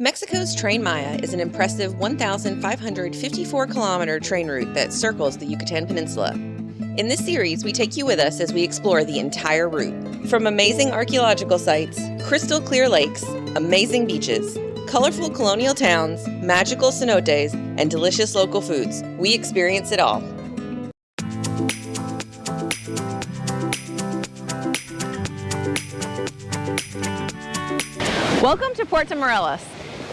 Mexico's Tren Maya is an impressive 1,554-kilometer train route that circles the Yucatan Peninsula. In this series, we take you with us as we explore the entire route. From amazing archaeological sites, crystal clear lakes, amazing beaches, colorful colonial towns, magical cenotes, and delicious local foods, we experience it all. Welcome to Puerto Morelos.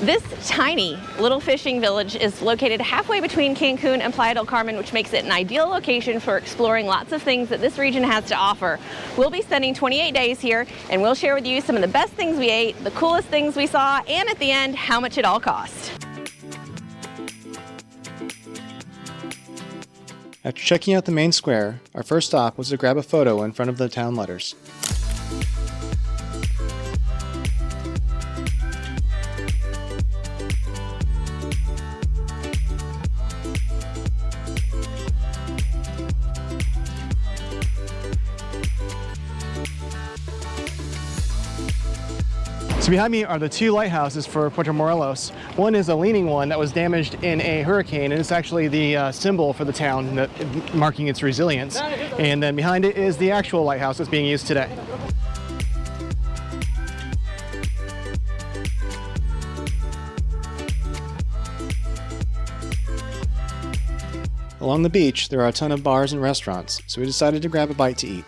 This tiny little fishing village is located halfway between Cancun and Playa del Carmen, which makes it an ideal location for exploring lots of things that this region has to offer. We'll be spending 28 days here, and we'll share with you some of the best things we ate, the coolest things we saw, and at the end, how much it all cost. After checking out the main square, our first stop was to grab a photo in front of the town letters. So behind me are the two lighthouses for Puerto Morelos. One is a leaning one that was damaged in a hurricane, and it's actually the symbol for the town, marking its resilience. And then behind it is the actual lighthouse that's being used today. Along the beach, there are a ton of bars and restaurants, so we decided to grab a bite to eat.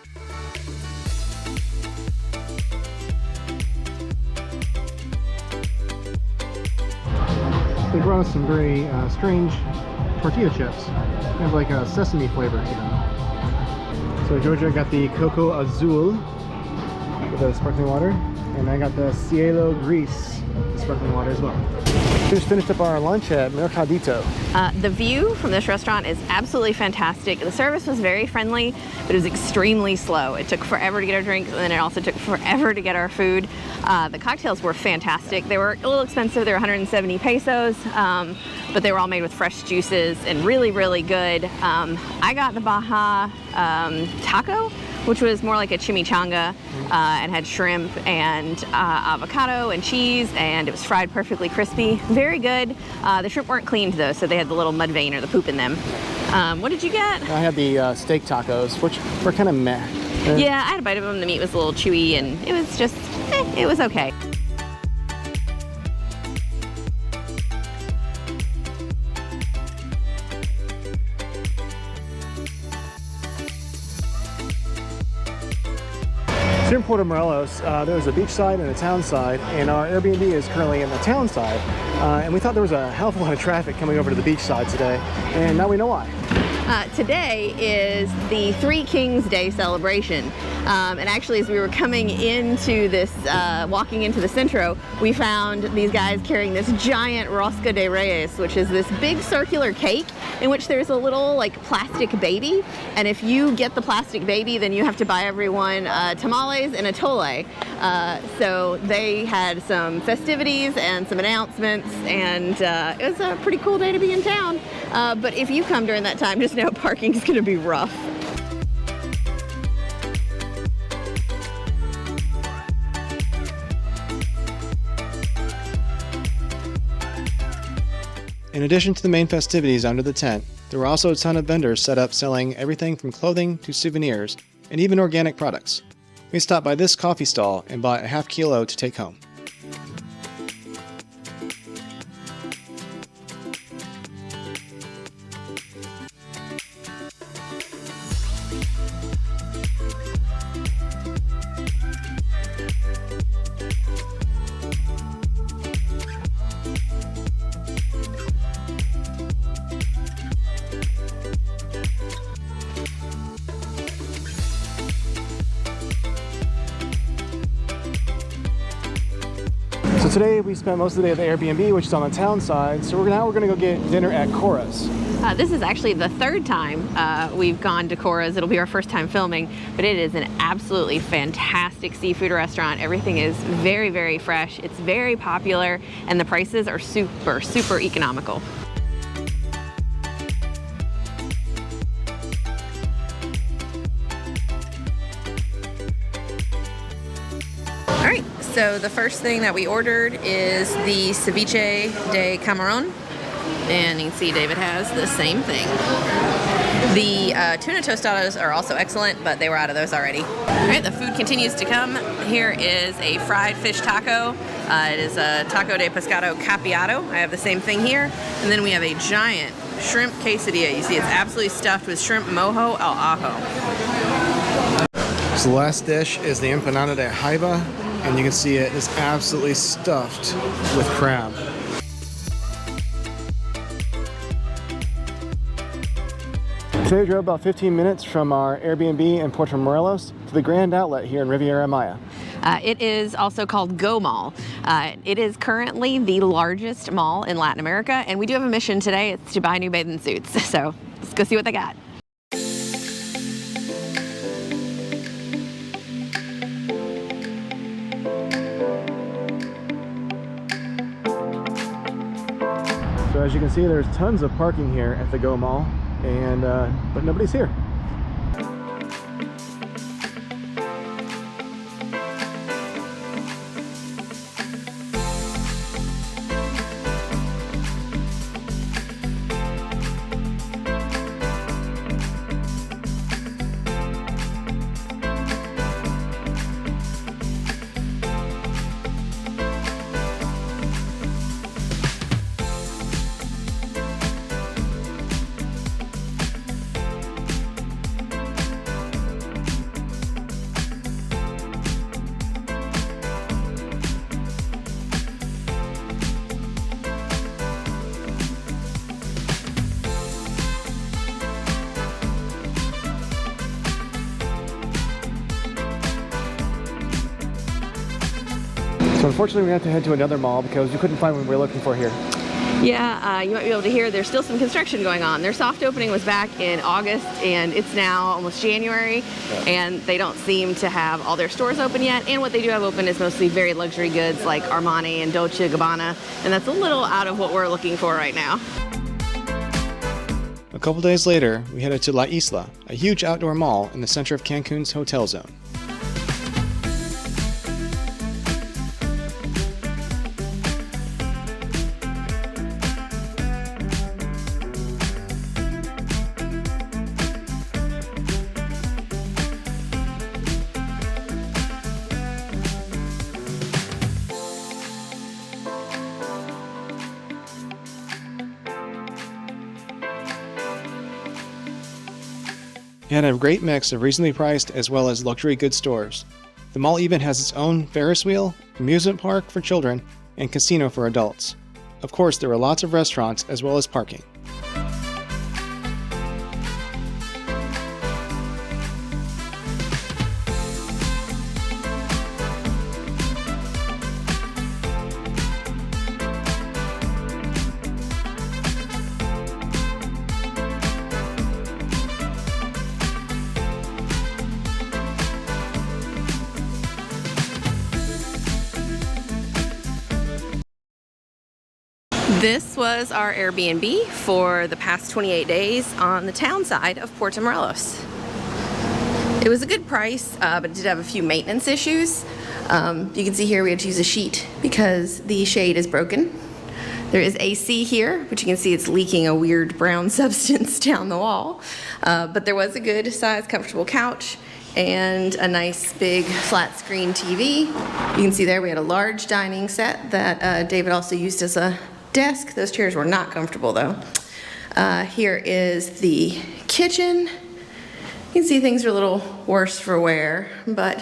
They brought us some very strange tortilla chips. They have like a sesame flavor to them. So Georgia got the Coco Azul with the sparkling water, and I got the Cielo Gris sparkling water as well. We just finished up our lunch at Mercadito. The view from this restaurant is absolutely fantastic. The service was very friendly, but it was extremely slow. It took forever to get our drinks, and then it also took forever to get our food. The cocktails were fantastic. They were a little expensive. They were 170 pesos, but they were all made with fresh juices and really, really good. I got the Baja taco, which was more like a chimichanga, and had shrimp and avocado and cheese, and it was fried perfectly crispy. Very good. The shrimp weren't cleaned though, so they had the little mud vein or the poop in them. What did you get? I had the steak tacos, which were kind of meh. Yeah, I had a bite of them. The meat was a little chewy, and it was just, it was okay. Here in Puerto Morelos, there's a beach side and a town side, and our Airbnb is currently in the town side. And we thought there was a hell of a lot of traffic coming over to the beach side today, and now we know why. Today is the Three Kings Day celebration. And actually, as we were coming into this, walking into the centro, we found these guys carrying this giant rosca de reyes, which is this big circular cake in which there's a little like plastic baby. And if you get the plastic baby, then you have to buy everyone tamales and atole. So they had some festivities and some announcements, and it was a pretty cool day to be in town. But if you come during that time, just know parking is going to be rough. In addition to the main festivities under the tent, there were also a ton of vendors set up selling everything from clothing to souvenirs, and even organic products. We stopped by this coffee stall and bought a half kilo to take home. So today we spent most of the day at the Airbnb, which is on the town side, so now we're going to go get dinner at Cora's. This is actually the third time we've gone to Cora's. It'll be our first time filming, but it is an absolutely fantastic seafood restaurant. Everything is very, very fresh. It's very popular, and the prices are super, super economical. All right, So the first thing that we ordered is the ceviche de camarón. And you can see David has the same thing. The tuna tostados are also excellent, but they were out of those already. All right, the food continues to come. Here is a fried fish taco. It is a taco de pescado capeado. I have the same thing here. And then we have a giant shrimp quesadilla. You see it's absolutely stuffed with shrimp mojo al ajo. So the last dish is the empanada de jaiba, and you can see it is absolutely stuffed with crab. Today we drove about 15 minutes from our Airbnb in Puerto Morelos to the Grand Outlet here in Riviera Maya. It is also called Go Mall. It is currently the largest mall in Latin America, and we do have a mission today. It's to buy new bathing suits. So let's go see what they got. So as you can see, there's tons of parking here at the Go Mall, and but nobody's here. So unfortunately we had to head to another mall because we couldn't find what we were looking for here. Yeah, you might be able to hear there's still some construction going on. Their soft opening was back in August, and it's now almost January, and they don't seem to have all their stores open yet. And what they do have open is mostly very luxury goods like Armani and Dolce & Gabbana, and that's a little out of what we're looking for right now. A couple days later, we headed to La Isla, a huge outdoor mall in the center of Cancun's hotel zone. It had a great mix of reasonably priced as well as luxury goods stores. The mall even has its own Ferris wheel, amusement park for children, and casino for adults. Of course, there were lots of restaurants as well as parking. This was our Airbnb for the past 28 days on the town side of Puerto Morelos. It was a good price, but it did have a few maintenance issues. You can see here we had to use a sheet because the shade is broken. There is AC here, but you can see it's leaking a weird brown substance down the wall. But there was a good size, comfortable couch and a nice big flat screen TV. You can see there we had a large dining set that David also used as a desk. Those chairs were not comfortable though. Here is the kitchen. You can see things are a little worse for wear, but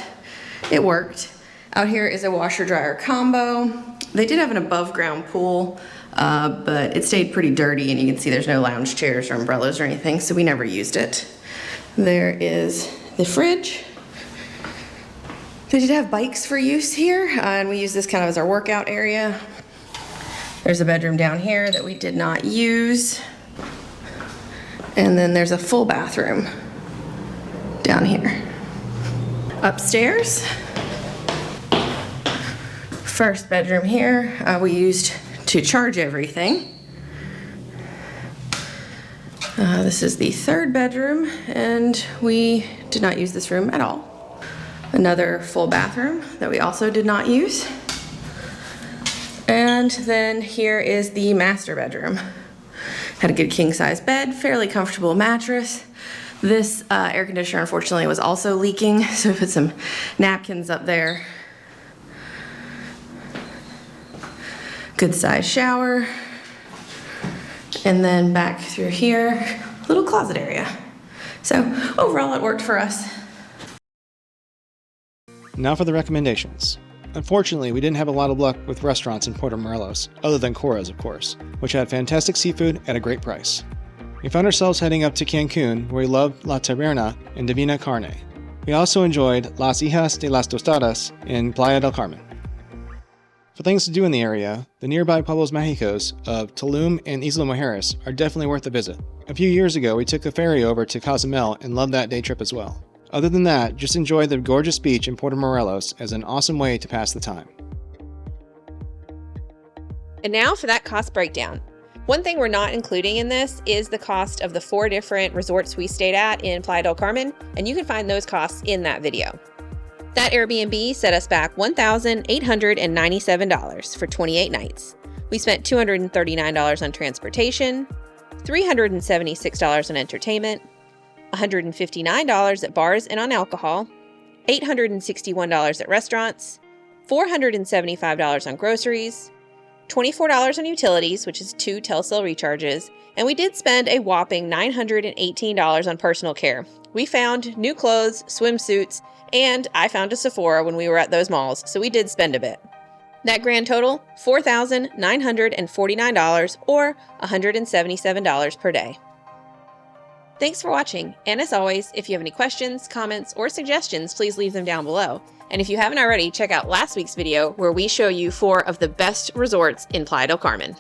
it worked. Out here is a washer dryer combo. They did have an above ground pool, but it stayed pretty dirty, and you can see there's no lounge chairs or umbrellas or anything, so we never used it. There is the fridge. They did have bikes for use here, and we use this kind of as our workout area. There's a bedroom down here that we did not use. And then there's a full bathroom down here. Upstairs, first bedroom here, we used to charge everything. This is the third bedroom, and we did not use this room at all. Another full bathroom that we also did not use. And then here is the master bedroom. Had a good king size bed, fairly comfortable mattress. This air conditioner unfortunately was also leaking, so we put some napkins up there. Good size shower. And then back through here, little closet area. So overall it worked for us. Now for the recommendations. Unfortunately, we didn't have a lot of luck with restaurants in Puerto Morelos, other than Cora's, of course, which had fantastic seafood at a great price. We found ourselves heading up to Cancun, where we loved La Taberna and Divina Carne. We also enjoyed Las Hijas de las Tostadas in Playa del Carmen. For things to do in the area, the nearby Pueblos Mágicos of Tulum and Isla Mujeres are definitely worth a visit. A few years ago, we took a ferry over to Cozumel and loved that day trip as well. Other than that, just enjoy the gorgeous beach in Puerto Morelos as an awesome way to pass the time. And now for that cost breakdown. One thing we're not including in this is the cost of the 4 different resorts we stayed at in Playa del Carmen, and you can find those costs in that video. That Airbnb set us back $1,897 for 28 nights. We spent $239 on transportation, $376 on entertainment, $159 at bars and on alcohol, $861 at restaurants, $475 on groceries, $24 on utilities, which is 2 Telcel recharges, and we did spend a whopping $918 on personal care. We found new clothes, swimsuits, and I found a Sephora when we were at those malls, so we did spend a bit. That grand total, $4,949 or $177 per day. Thanks for watching, and as always, if you have any questions, comments, or suggestions, please leave them down below. And if you haven't already, check out last week's video where we show you 4 of the best resorts in Playa del Carmen.